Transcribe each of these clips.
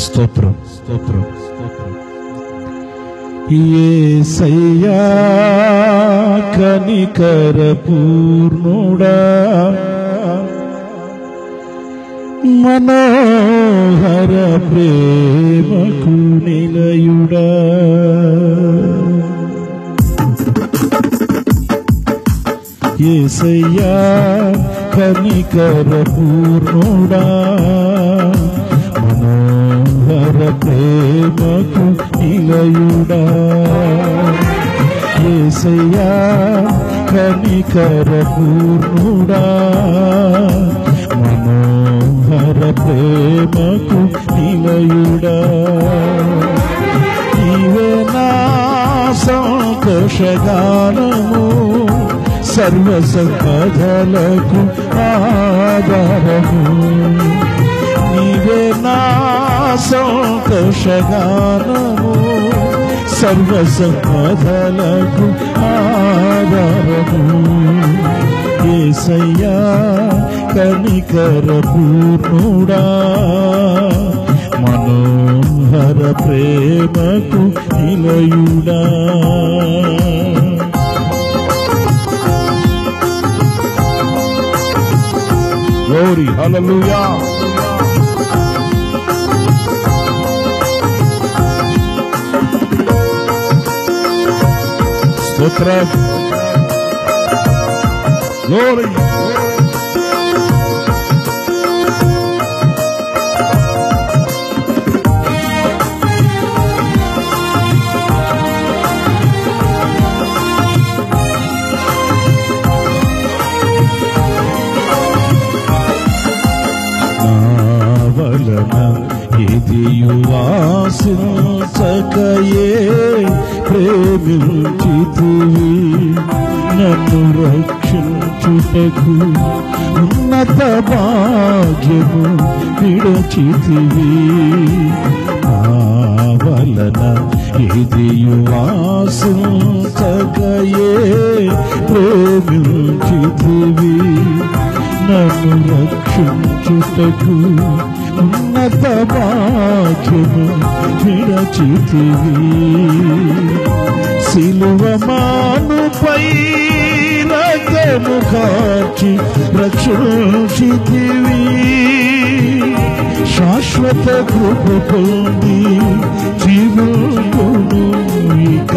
స్తోత్రం స్తోత్రం స్తోత్రం. యేసయ్యా కనికర పూర్ణుడా, మనోహర ప్రేమకు నిలయుడా, యేసయ్యా కనికర పూర్ణుడా, మనోహర ప్రేమకు నిలయుడా, యేసయ్యా కనికర పూర్ణుడా, మనోహర ప్రేమకు నిలయుడా, నీవే నా సంతోషగానము, సర్వ సంపదలకు ఆధారము, నీవే నా సంతోషగానము, సర్వ సంపదలకు ఆధారము, యేసయ్యా కనికర పూర్ణుడా, మనోహర ప్రేమకు నిలయుడా. Glory, hallelujah. Stotram. Glory. ఆశించకయే ప్రేమించితివి, నన్ను రక్షించుటకు ఉన్నత భాగ్యము విడచితివి, నా వలన ఇదియు ఆశించకయే ప్రేమించితివి, నన్ను రక్షించుటకు ఉన్నత భాగ్యము విడచితివి, సిలువ మానుపై రక్తము కార్చి రక్షించితివి, శాశ్వత కృప పొంది జీవింతును ఇక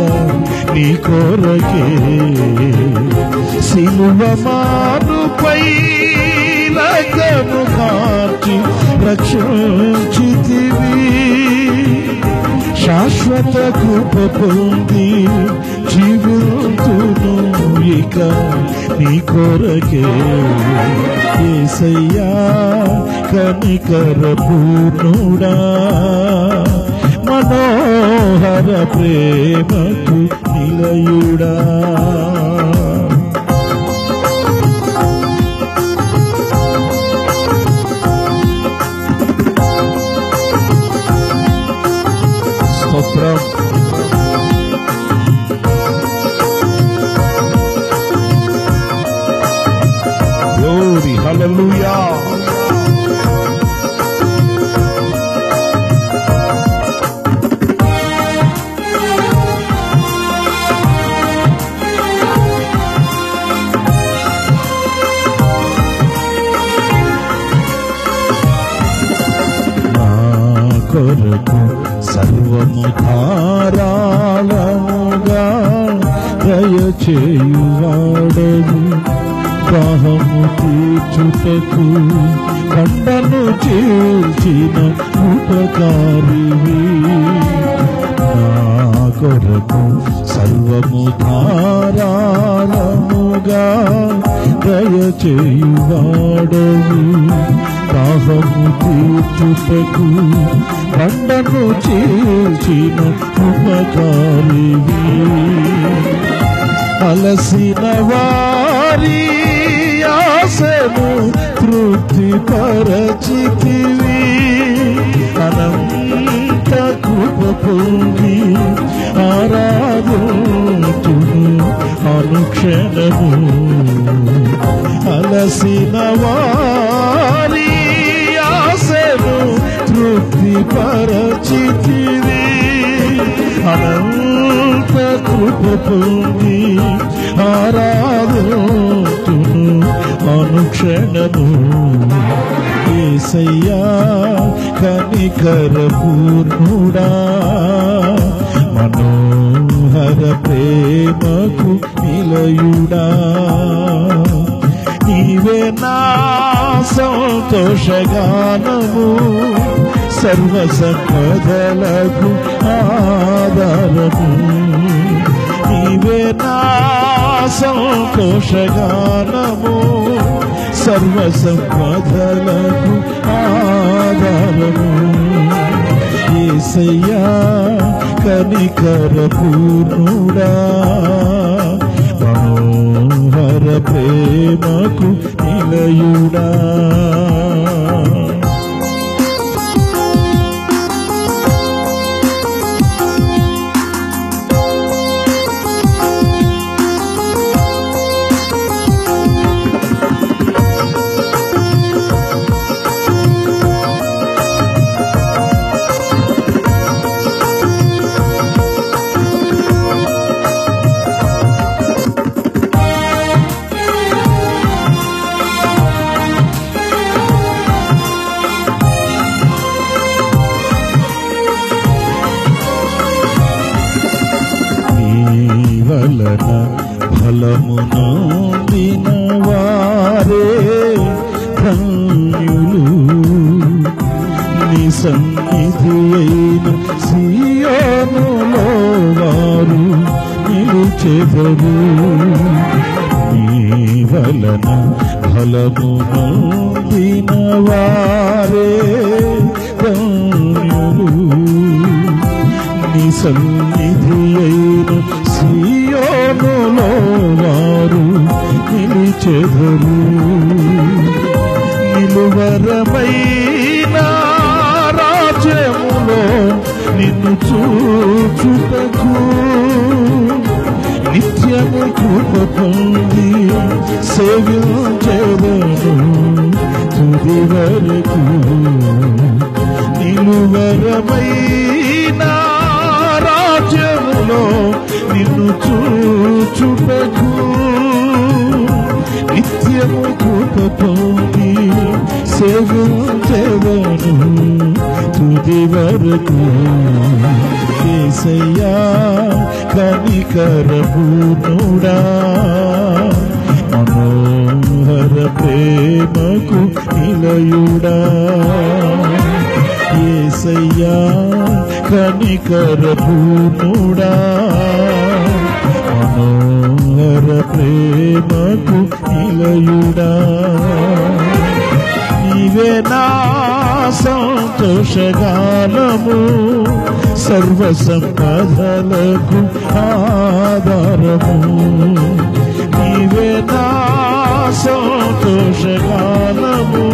నీ కొరకే, సిలువ మానుపై రక్తము కార్చి రక్షించితివి, శాశ్వత కృప పొంది జీవింతును ఇక నీ కొరకే, యేసయ్యా కనికర పూర్ణుడా, మనోహర ప్రేమకు నిలయుడా. స్తోత్రం. Glory, hallelujah. నా కొరకు సర్వము ధారాళముగా దయచేయువాడవు, దాహము తీర్చుటకు కండను చీల్చిన ఉపకారివి, నా కొరకు సర్వము ధారాళముగా దయచేయువాడవు, దాహము తీర్చుటకు కండను చీల్చిన ఉపకారివి, అలసిన వారి ఆశను తృప్తి పరచితివి, అనంత కృప పొంది ఆరాధించును అనుక్షణము, అలసిన వారి ఆశను తృప్తి పర కృప పొంది ఆరాధింతును అనుక్షణము. యేసయ్యా కనికర పూర్ణుడా, మనోహర ప్రేమకు నిలయుడా, నీవే నా సంతోషగానము, సర్వ సంపదలకు ఆధారము. నీవే నా సంతోషగానము, సర్వ సంపదలకు ఆధారము. యేసయ్యా కనికర పూర్ణుడా, మనోహర ప్రేమకు నిలయుడా. ఫలమును వినవారే ధన్యులు, నీ సన్నిధి అయిన సియోనులో వారు నిలుచెదరు. నీ వలన ఫలమును వినవారే ధన్యులు, నీ సన్నిధి అయిన సియోనులో వారు నిలిచెదరు. నిలువరమైన రాజ్యములో నిన్ను చూచుటకు నిత్యము కృప పొంది సేవించెదను తుది వరకు. నిలువరమైన రాజ్యములో నిన్ను చూచుటకు నిత్యము కృప పొంది సేవించెదను తుది వరకు. యేసయ్యా కనికర పూర్ణుడా, మనోహర ప్రేమకు నిలయుడా. యేసయ్యా కనికర పూర్ణుడా, మనోహర ప్రేమకు నిలయుడా. నీవే నా సంతోషగానము, సర్వ సంపదలకు ఆధారము. నీవే నా సంతోషగానము,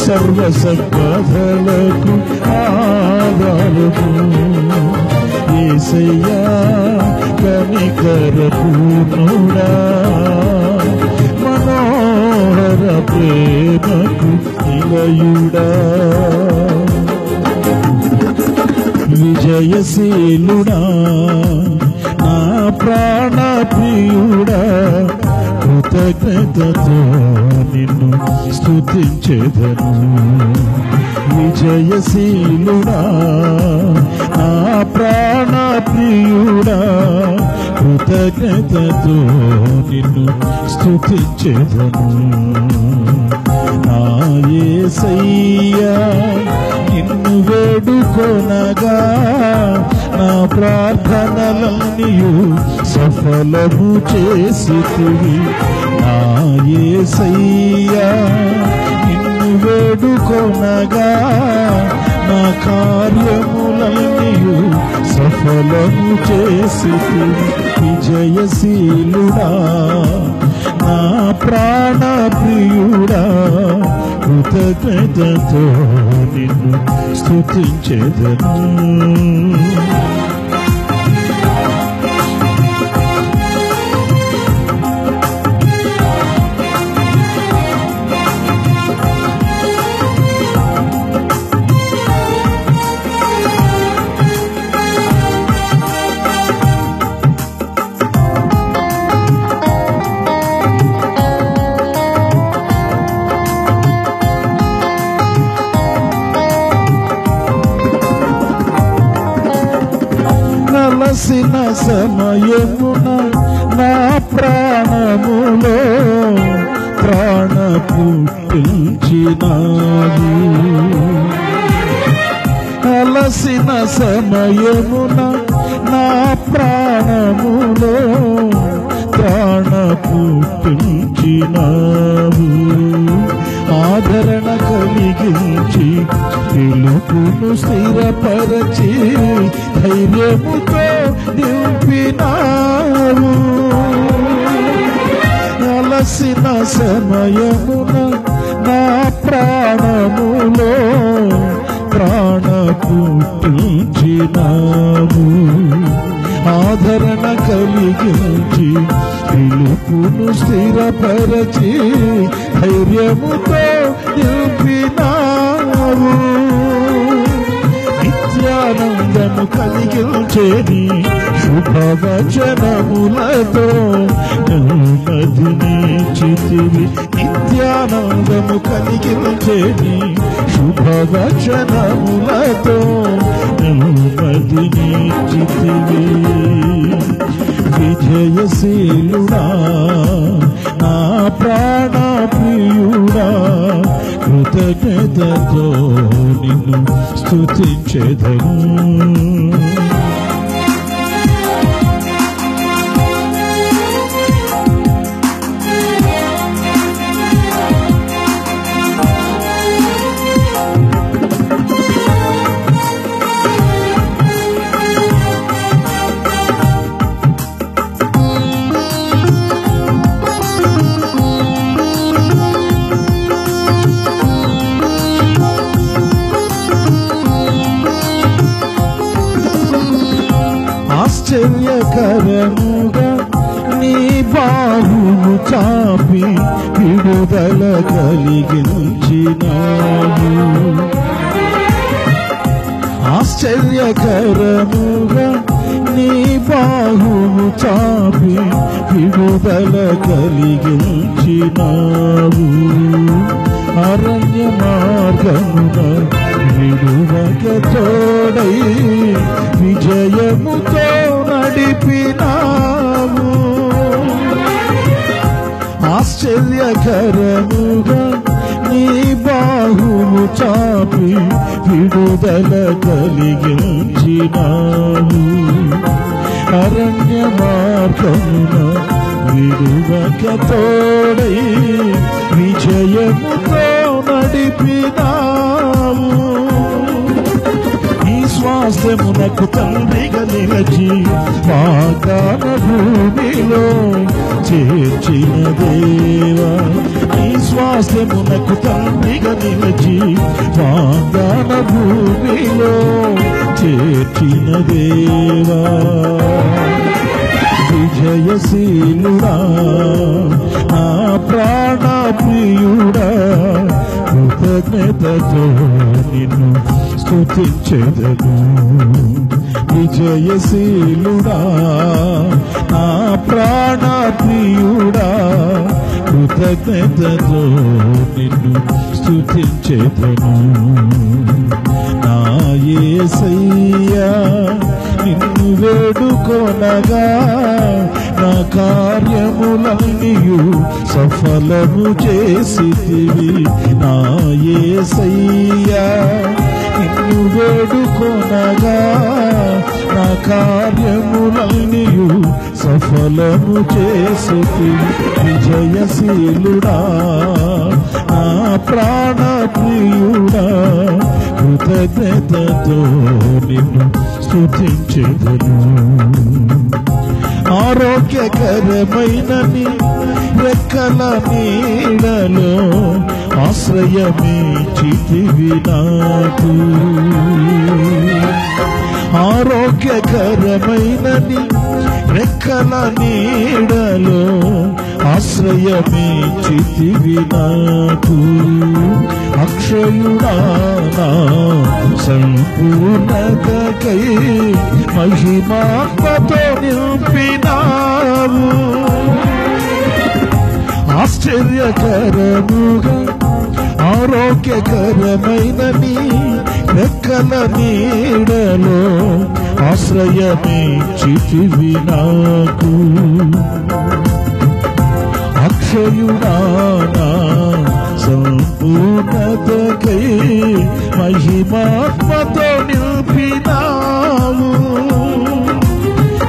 సర్వ సంపదలకు ఆధారము. యేసయ్యా కనికర పూర్ణుడా, మనోహర ప్రేమకు నిలయుడా. విజయశీలుడా నా ప్రాణ ప్రియుడా, కృతజ్ఞతతో నిన్ను స్తుతించెదను. విజయశీలుడా నా ప్రాణ ప్రియుడా, కృతజ్ఞతతో నిన్ను స్తుతించెదను. నా యేసయ్యా నిన్ను వేడుకొనగా నా ప్రార్థనలన్నీయు సఫలము చేసితివి. నా యేసయ్యా నిన్ను వేడుకొనగా నా కార్యములన్నీయు సఫలము చేసితివి. విజయశీలుడా నా ప్రాణ ప్రియుడా, కృతజ్ఞతతో నిన్ను స్తుతించెదను. అలసిన సమయమున నా ప్రాణములో ప్రాణ పుట్టించినావు. అలసిన సమయమున నా ప్రాణములో ప్రాణ పుట్టించినావు. ఆదరణ కలిగించి పిలుపును స్థిరపరచి ధైర్యముతో నింపినావు. అలసిన సమయమున నా ప్రాణములో ప్రాణ పుట్టించినావు. ఆదరణ కలిగించి పిలుపును స్థిరపరచి ధైర్యముతో నింపినావు. నిత్యానందము కలిగించేని శుభవచనములతో నెమ్మదినిచ్చితివి. నిత్యానందము కలిగించేని శుభవచనములతో నెమ్మదినిచ్చితివి. విజయశీలుడా నా ప్రాణ ప్రియుడా, కృతజ్ఞతతో నిన్ను స్తుతించెదను. ఆశ్చర్యకరముగా నీ బాహువు చాపి విడుదల కలిగించినావు. ఆశ్చర్యకరముగా నీ బాహువు చాపి విడుదల కలిగించినావు. అరణ్య మార్గమున విడువక తోడై విజయముతో నడిపినావు. ఆశ్చర్యకరముగా నీ బాహువు చాపి విడుదల కలిగించినావు. అరణ్య మార్గమున విడువక తోడై విజయముతో నడిపినావు. ఈ స్వాస్థ్యమునకు తండ్రిగా నిలచి వాగ్దాన భూమిలో చేర్చిన దేవా. ఈ స్వాస్థ్యమునకు తండ్రిగా నిలచి వాగ్దాన భూమిలో చేర్చిన దేవా. విజయశీలుడా నా ప్రాణ ప్రియుడా, కృతజ్ఞతతో నిన్ను స్తుతించెదను. విజయశీలుడా నా ప్రాణ ప్రియుడా, కృతజ్ఞతతో నిన్ను స్తుతించెదను. నా యేసయ్యా నిన్ను వేడుకొనగా నా కార్యములన్నీయు సఫలము చేసితివి. నా యేసయ్యా నిన్ను వేడుకొనగా నా కార్యములన్నీయు సఫలము చేసితివి. విజయశీలుడా నా ప్రాణ ప్రియుడా, కృతజ్ఞతతో నిన్ను స్తుతించెదను. ఆరోగ్యకరమైన నీ రెక్కల నీడలో ఆశ్రయమిచ్చితివి నాకు. ఆరోగ్యకరమైన నీ రెక్కల నీడలో ఆశ్రయమిచ్చితివి నాకు. అక్షయుడా నా సంపూర్ణతకై మహిమాత్మతో నింపినావు. ఆశ్చర్యకరముగా ఆరోగ్యకరమైన నీ రెక్కల నీడలో ఆశ్రయమిచ్చితివి నాకు. అక్షయుడానా సంపూర్ణతకై మహిమాత్మతో నింపినావు.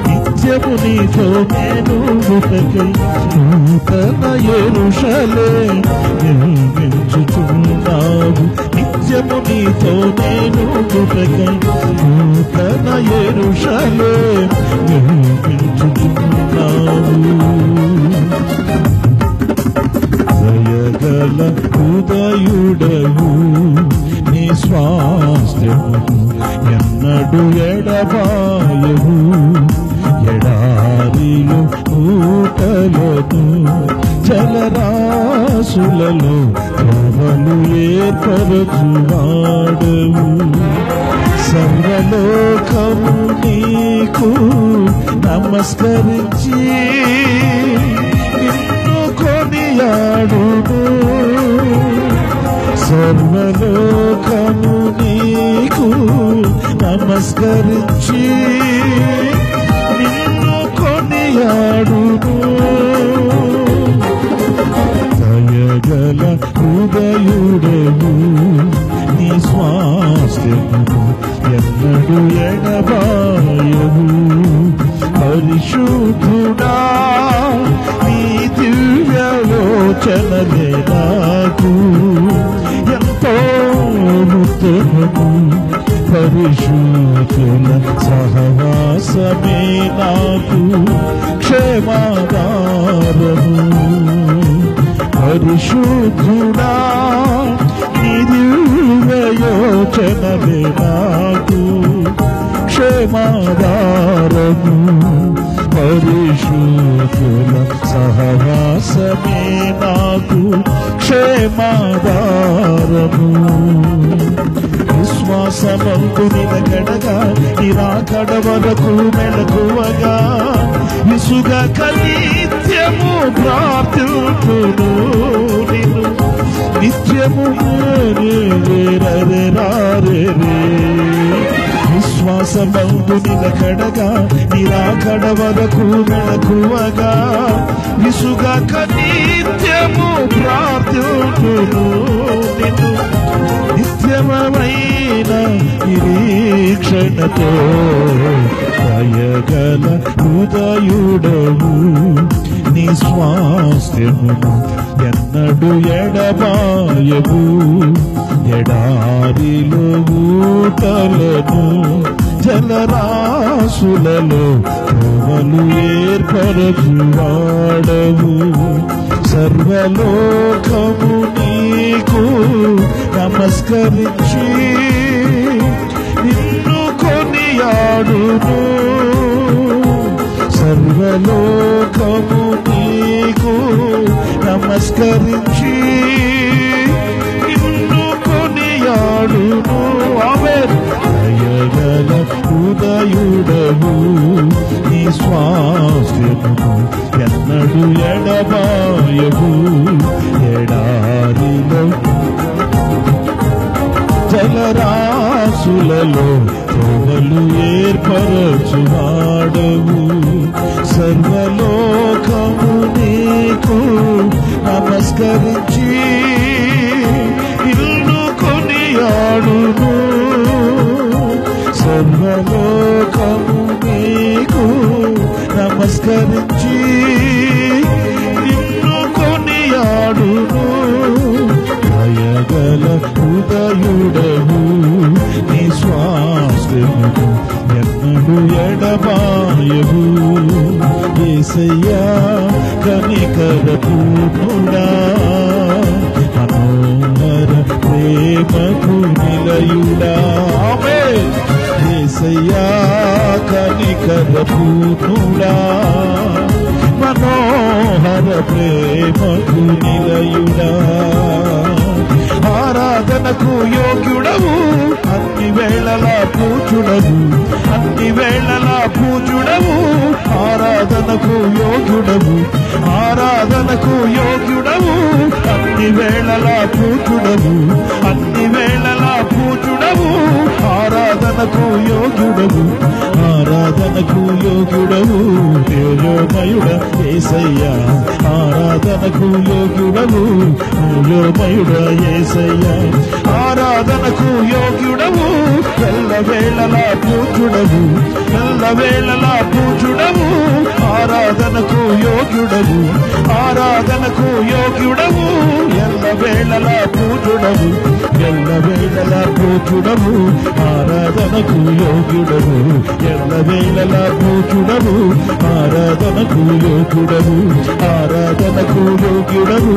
నిత్యము నీతో నేను గుటకై నూతన యెరూషలేము నిర్మించుచున్నావు. నిత్యము నీతో నేను గుటకై నూతన యెరూషలేము నిర్మించుచున్నావు. దయగల హృదయుడవు నీ స్వాస్థ్యము ఎన్నడు ఎడబాయవు. ఎడారిలో ఊటలను జలరాశులలో త్రోవలు ఏర్పరచువాడవు. సర్వలోకము నీకు నమస్కరించి నిన్ను కొనియాడును. సర్వలోకము నీకు నమస్కరించి నిన్ను కొనియాడును. దయగల హృదయుడవు నీ స్వాస్థ్యము ఎన్నడు ఎడబాయవు. పరిశుద్ధుడా నీ దివ్యలోచనలే నాకు ఎంతో ఉత్తమము. పరిశుద్ధుల సహవాసమే నాకు క్షేమాధారము. పరిశుద్ధుడా నీ దివ్యలోచనలే నాకు క్షేమాధారము. పరిశుద్ధుల సహవాసమే నాకు క్షేమాధారము. విశ్వాసమందు నిలకడగా నిరాకడ వరకు మెలకువగా విసుగక నిత్యము ప్రార్థించును. నిన్ను నిత్యము విశ్వాసమందు నిలకడగా నిరాకడ వరకు మెలకువగా విసుగక నిత్యము ప్రార్థించును. నిన్ను నిత్యమైన నిరీక్షణతో దయగల హృదయుడవు నీ స్వాస్థ్యమును ఎన్నడు ఎడబాయవు. ఎడారిలో ఊటలను జలరాశులలో త్రోవలు ఏర్పరచువాడవు. సర్వలోకము నీకు నమస్కరించి నిన్ను కొనియాడును. సర్వలోకము నీకు నమస్కరించి నిన్ను కొనియాడును. ఆమేన్. దయగల హృదయుడవు నీ స్వాస్థ్యము ఎన్నడు ఎడబాయవు. ఎడారిలో జలరాశులలో త్రోవలు ఏర్పరచువాడవు. సర్వలోకము నీకు నమస్కరించి నిన్ను కొనియాడును. సర్వలోకము నీకు నమస్కరించి నిన్ను కొనియాడును. దయగల హృదయుడవు నీ స్వాస్థ్యము ఎన్నడు ఎడబాయవు. యేసయ్యా కనికర పూర్ణుడా మనోహర ప్రేమకు నిలయుడా. ఆమేన్. యేసయ్యా కనికర పూర్ణుడా మనోహర ప్రేమకు నిలయుడా. ఆరాధనకు యోగ్యుడవు అన్ని వేళలా పూజుడవు. అన్ని వేళలా పూజుడవు ఆరాధనకు యోగ్యుడవు. ఆరాధనకు యోగ్యుడవు అన్ని వేళలా పూజుడవు. అన్ని వేళలా పూజుడవు ఆరాధనకు యోగ్యుడవు, ఆరాధనకు యోగ్యుడవు తేజోమయుడ యేసయ్యా, ఆరాధనకు యోగ్యుడవు తేజోమయుడ యేసయ్యా, ఆరాధనకు యోగ్యుడవు ఎల్లవేళలా పూజుడవు, ఎల్లవేళలా పూజుడవు, ఆరాధనకు యోగ్యుడవు, ఆరాధనకు యోగ్యుడవు ఎల్లవేళలా పూజుడవు, ఎల్లవేళలా పూజుడవు, ఆరాధనకు యోగ్యుడవు, ఎల్లవేళలా పూజుడవు, ఆరాధనకు యోగ్యుడవు, ఆరాధనకు యోగ్యుడవు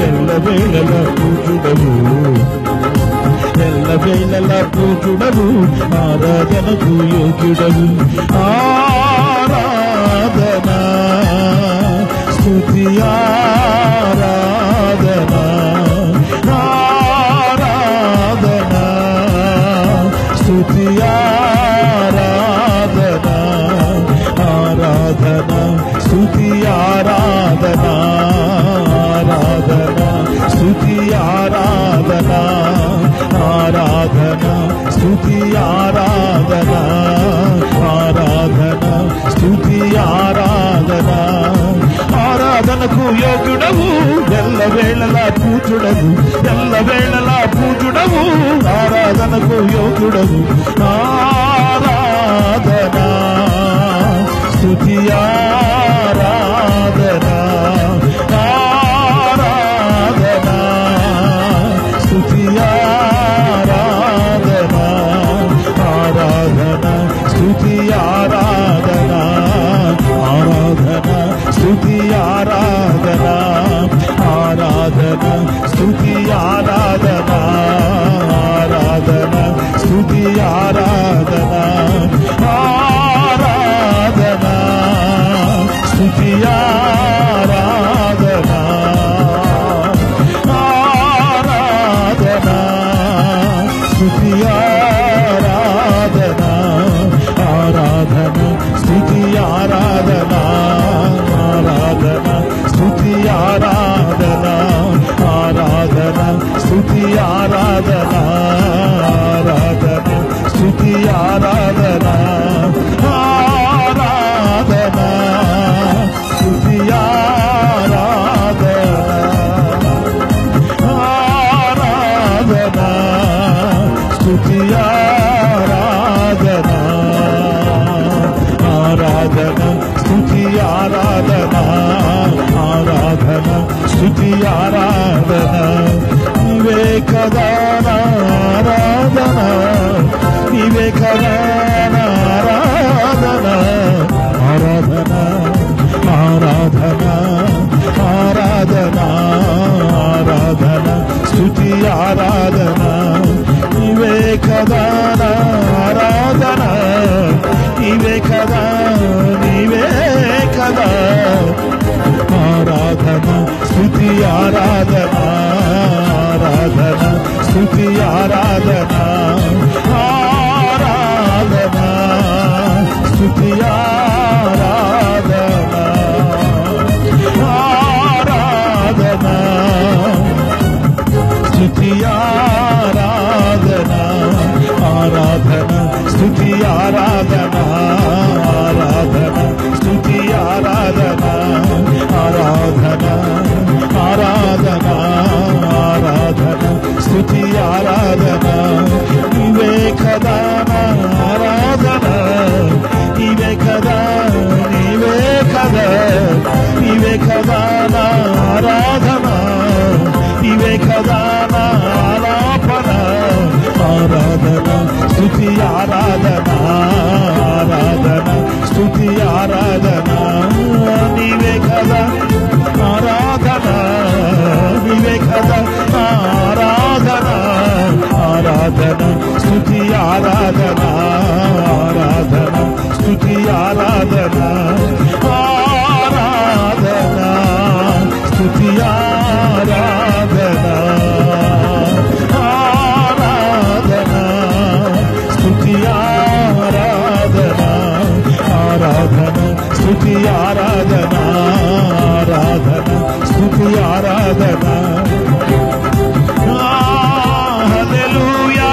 ఎల్లవేళలా పూజుడవు, ఎల్లవేళలా పూజుడవు, ఆరాధనకు యోగ్యుడవు, ఆరాధనా స్తుతి ఆరాధనా, ఆరాధనా స్తుతి ఆరాధనా, ఆరాధనా స్తుతి ఆరాధనా, ఆరాధనా స్తుతి ఆరాధనా, ఆరాధనా స్తుతి ఆరాధనా, ఆరాధనా స్తుతి ఆరాధనా, ఆరాధనకు యోగ్యుడవు ఎల్లవేళలా పూజుడవు, ఎల్లవేళలా పూజుడవు, ఆరాధనకు యోగ్యుడవు, ఆరాధనా స్తుతి ఆరాధనా, ఆరాధనా స్తుతి ఆరాధనా, ఆరాధనా స్తుతి ఆరాధనా, ఆరాధనా స్తుతి ఆరాధనా, ఆరాధనా స్తుతి ఆరాధనా, ఆరాధనా స్తుతి ఆరాధనా, ఆరాధనా స్తుతి ఆరాధనా, ఆరాధనా స్తుతి ఆరాధనా, ఆరాధనా స్తుతి ఆరాధనా, ఆరాధనా స్తుతి ఆరాధనా, ఆరాధనా స్తుతి ఆరాధనా, ఆరాధనా స్తుతి ఆరాధనా, ఆరాధనా స్తుతి ఆరాధనా, ఆరాధనా స్తుతి ఆరాధనా, ఆరాధనా స్తుతి ఆరాధనా, ఆరాధనా స్తుతి ఆరాధనా, నీవే కదా నా ఆరాధనా, నీవే కదా నా ఆరాధనా, ఆరాధనా ఆరాధనా ఆరాధనా, ఆరాధనా స్తుతి ఆరాధనా, నీవే కదా నా ఆరాధనా, నీవే కదా, నీవే కదా, ఆరాధనా స్తుతి ఆరాధనా, ఆరాధనా స్తుతి ఆరాధనా, ఆరాధనా స్తుతి ఆరాధనా, ఆరాధనా స్తుతి ఆరాధనా, ఆరాధనా స్తుతి ఆరాధనా, ఆరాధనా స్తుతి ఆరాధనా, ఆరాధనా ఆరాధనా, ఆరాధనా స్తుతి ఆరాధనా, నీవే కదా నా ఆరాధనా, నీవే కదా, నీవే కదా, నీవే కదా నా ఆరాధనా, నీవే కదా నా ఆలాపన, ఆరాధనా స్తుతి ఆరాధనా, ఆరాధనా స్తుతి ఆరాధనా, నీవే కదా ఆరాధనా, నీవే కదా ఆరాధనా, ఆరాధనా స్తుతి ఆరాధనా, ఆరాధనా స్తుతి ఆరాధనా, ఆరాధనా స్తుతి ఆరాధనా, ఆరాధనా స్తుతి ఆరాధనా, ఆరాధనా స్తుతి ఆరాధనా, ఆరాధనా స్తుతి ఆరాధనా, హల్లెలూయా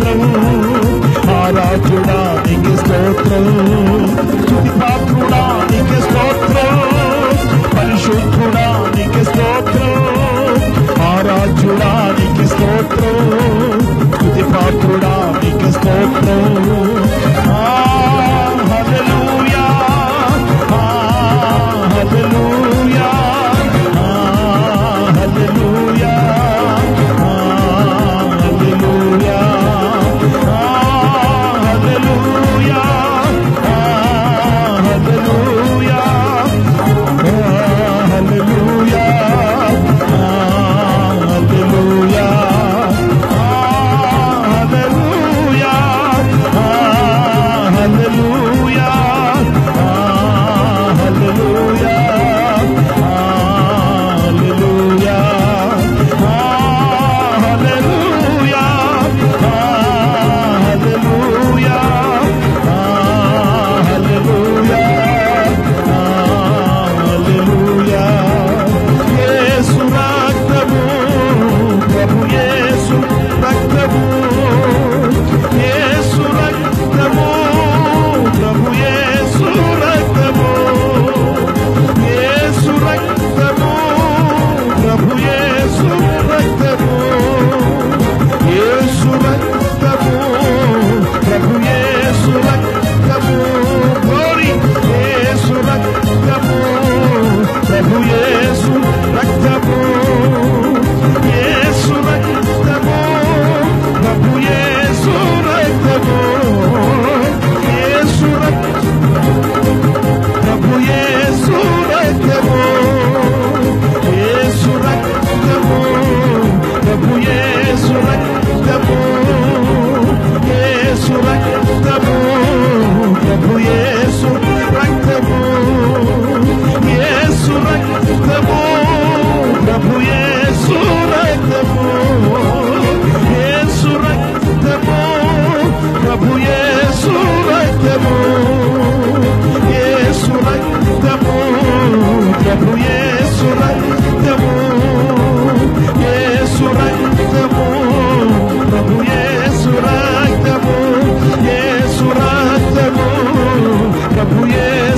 స్తోత్రం, ఆరాధ్యుడా నీకే స్తోత్రం, స్తుతి పాత్రుడా నీకే స్తోత్రం, పరిశుద్ధుడా నీకే స్తోత్రం, ఆరాధ్యుడా నీకే స్తోత్రం, స్తుతి పాత్రుడా నీకే స్తోత్రం. హల్లెలూయా, హల్లెలూయా, హల్లెలూయా, హల్లెలూయా, హల్లెలూయా, హల్లెలూయా, హల్లెలూయా, హల్లెలూయా, హల్లెలూయా, హల్లెలూయా, హల్లెలూయా, హల్లెలూయా, హల్లెలూయా, హల్లెలూయా, హల్లెలూయా. యేసు రక్తము, ప్రభు యేసు రక్తము, యేసు రక్తము, ప్రభు యేసు రక్తము, యేసు రక్తము, ప్రభు యేసు రక్తము, యేసు రక్తము, ప్రభు యేసు రక్తము, గ్లోరీ, యేసు రక్తము, ప్రభు యేసు రక్తము, యేసు రక్తము, ప్రభు యేసు రక్తము, యేసు ప్రభు యేసు రక్తము, యేసు రక్తము, ప్రభు యేసు రక్తము, యేసు రక్తము, ప్రభు యేసు రక్తము, యేసు రక్తము, ప్రభు యేసు రక్తము, యేసు రక్తము, ప్రభు యేసు రక్తము, యేసు రక్తము, ప్రభు యేసు రక్తము, యేసు రక్తము, ప్రభు యేసు రక్తము, యేసు రక్తము, ప్రభు యేసు రక్తము, యేసు రక్తము, ప్రభు యేసు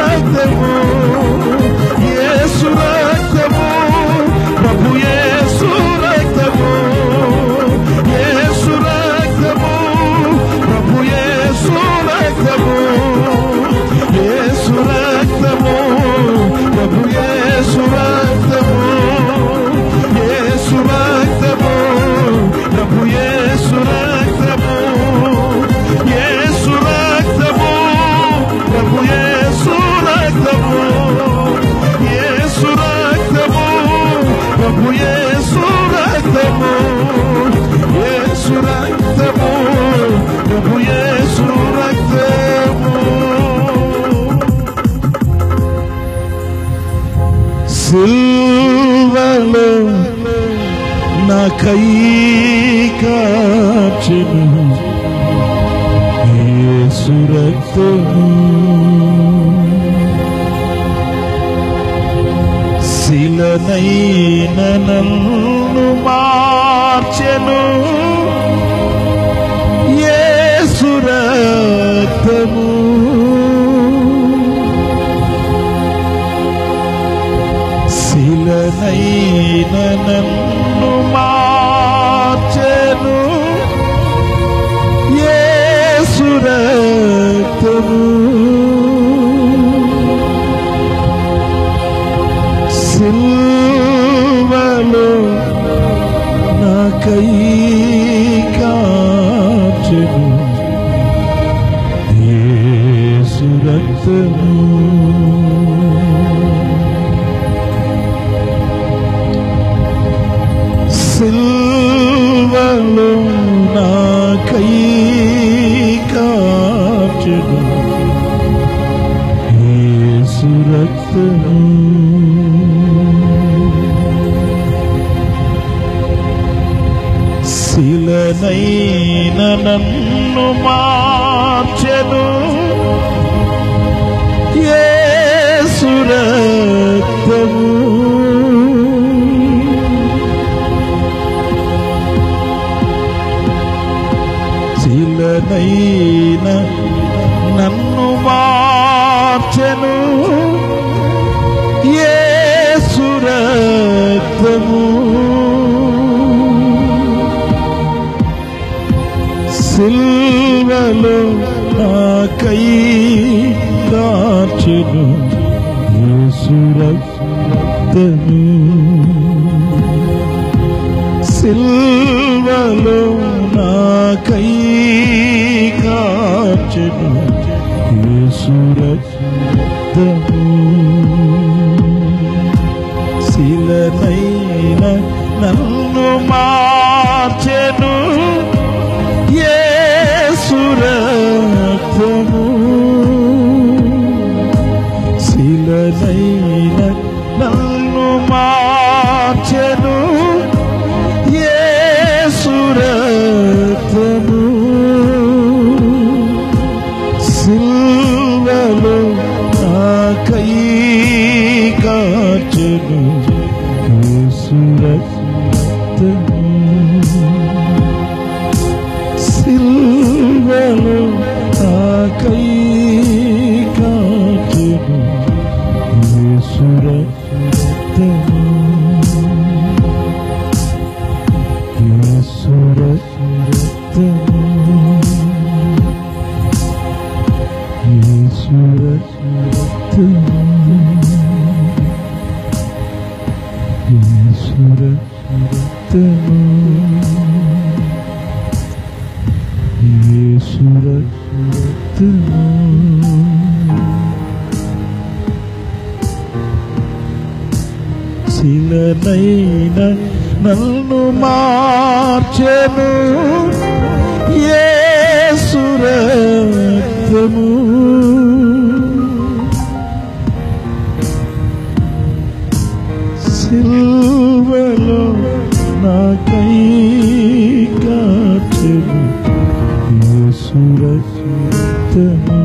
రక్తము, యేసు రక్తము, ప్రభు యేసు రక్తము, యేసు రక్తము, ప్రభు యేసు రక్తము, యేసు రక్తము, ప్రభు యేసు రక్తము, యేసు రక్తము, ప్రభు యేసు రక్తము, యేసు రక్తము, ప్రభు యేసు రక్తము, యేసు రక్తము, ప్రభు యేసు రక్తము, యేసు రక్తము, ప్రభు యేసు రక్తము. సిల్వలో నాకై కార్చెను యేసు రక్తము, శిలనైన నన్ను మార్చెను యేసు రక్తము, శిలనైన నన్ను మార్చెను యేసు రక్తము, సిల్వలో నాకై కార్చెను యేసు రక్తము, సిల్వలో నాకై కార్చెను యేసు రక్తము, శిలనైన నన్ను మార్చెను యేసు రక్తము, శిలనైన నన్ను మార్చెను యేసు రక్తము సిల్వలో నాకై కార్చెను యేసు రక్తము సిల్వలో నాకై కార్చెను యేసు రక్తము శిలనైన నన్ను మార్చెను యేసు రక్తము శిలనైన నన్ను మార్చెను యేసు రక్తము సిల్వలో నాకై కార్చెను యేసు రక్తము సిల్వలో నాకై కార్చెను యేసు రక్తము యేసు రక్తము యేసు రక్తము యేసు రక్తము యేసు రక్తము శిలనైన నన్ను మార్చెను యేసు రక్తము సిల్వలో నాకై కార్చెను యేసు రక్తము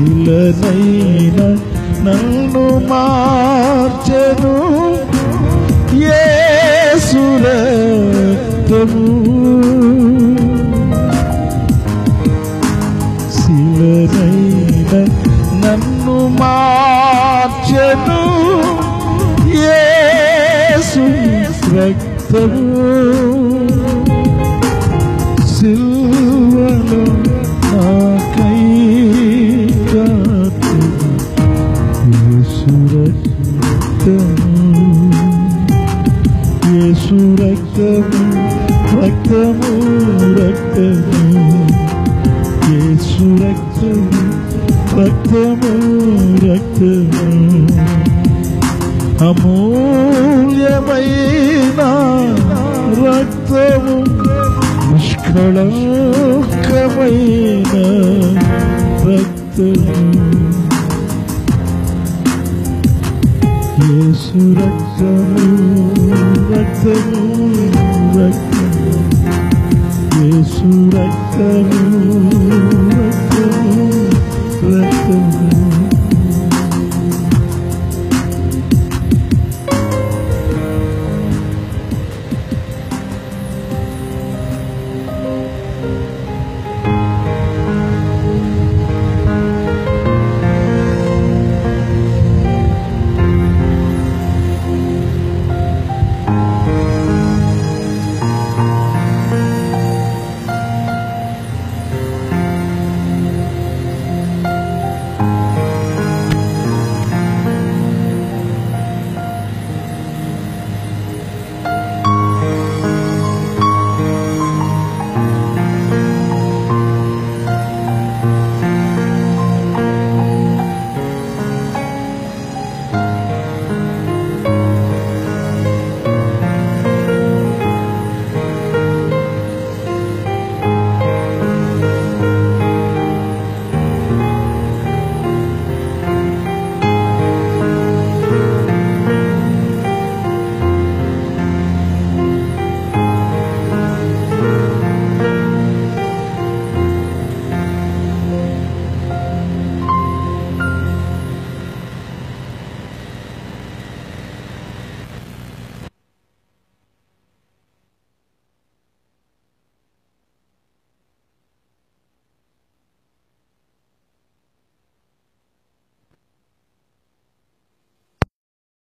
శిలనైన నన్ను మార్చెను యేసు రక్తము శిలనైన నన్ను మార్చెను యేసు రక్తము సిల్వలో నాకై కార్చెను యేసు రక్తము యేసు రక్తము రక్తము రక్తము యేసు రక్తము రక్తము రక్తము అమూల్యమైన రక్తము నిష్కళంకమైన రక్తము యేసు రక్తము రక్తము రక్తము యేసు రక్తము రక్తము రక్తము